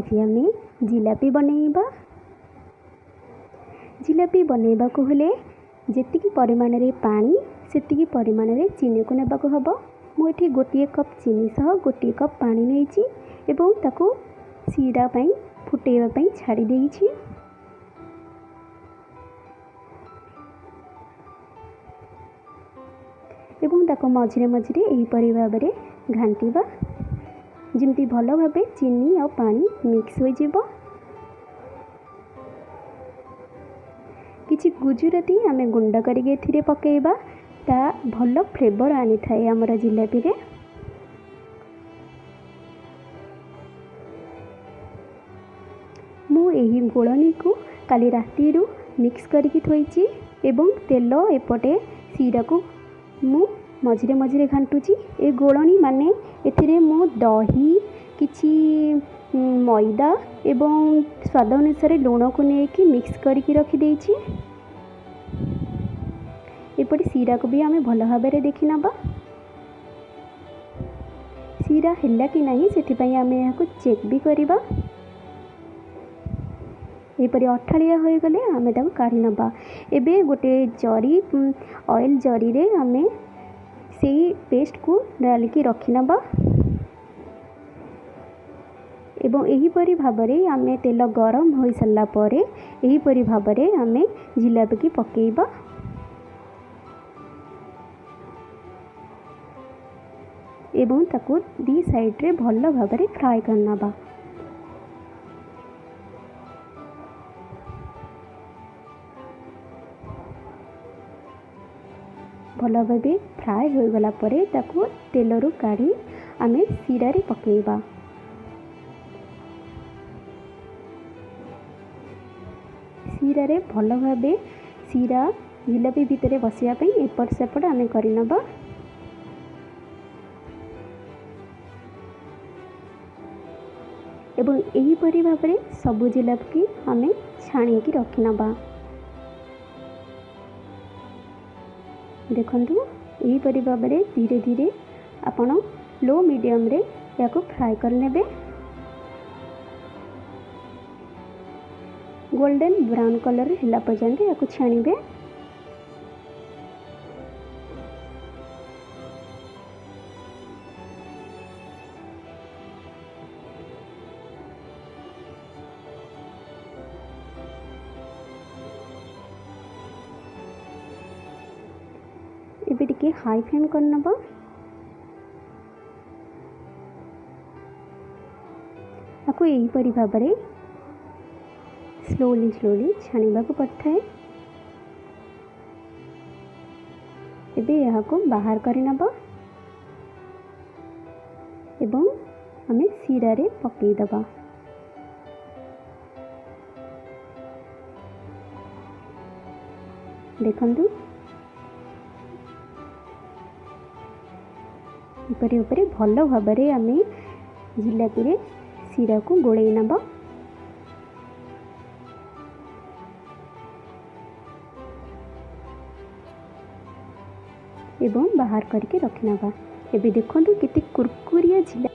आज आम जिलापी बनैबा। जिलापी बनैबा को हेले जेतिकी परिमाण रे पानी सेतिकी परिमाण रे चीनी को नेबाको हबो। मु एठी गोटिए कप चीनी सह गोटिए कप पानी नेइछि एवं ताको सीरा पई फुटेबा पई छाड़ी देइछि। एवं ताको मझिरे मझिरे एही परि भाबरे घांटीबा जेमती भलो भाबे चीनी और पानी मिक्स हो जिवो। किछि गुजुराती आमे गुंड करके एथिरे पकेइबा ता भलो फ्लेवर आनी थाए हमर जिलापी रे। मु एही गोळनी को काली राती रु मिक्स करके थोइछि एवं तेल एपटे सीरा को मु मझिरे मझिरे घांटुची। ए गोळनी माने एथिरे मु दही किछि मैदा एवं स्वाद अनुसार लूण को लेकिन मिक्स करके रखी देइछि। एपटे सीरा को भी आमे भल भाव देखि नबा सीरा हैला कि नहीं सेति पई आमे याको चेक भी करिबा। एपरि अठालिया होई गले आमे ताको काढी नबा। एबे गोटे जरी ऑयल जरी रे आमे सेही पेस्ट को डाल के रखी नबा एवं एही परि भाबरे आमे तेल गरम होई सल्ला परे एही परि भाबरे आमे जिलापी की पकेइबा। एवं ताको दी साइड रे भलो भाबरे फ्राई करनबा। भलो भाबे फ्राई हो गला परे ताको तेलरु काढी आमे सीरा रे पकेइबा। सीरा रे भलो भाबे सीरा जिलापी भितरे बसिया पई एपट सेपट आमे करि नबा। एवं एही परि भाबरे सबु जिलापी की आमे छाणी की रखि नबा। देखंतु एही परि भाबरे धीरे धीरे आपण लो मीडियम रे याको फ्राई कर नेबे। गोल्डन ब्राउन कलर हिला पर्यंत याको छाणीबे। एबे टिके हाई फ्लेम कर नबा। आपको यही परि भाबरे स्लोली स्लोली छाणीबा को पड़थाए। एबे यहा को बाहर करि नबा एवं हमें सीरा रे पकई दबा। देखंतु उपरे उपरे भलो भाबरे आमे जिलापी रे सीरा को गोळेई नबा। एवं बाहर करके रखि नबा। एबे देखंतु केते कुरकुरिया जिला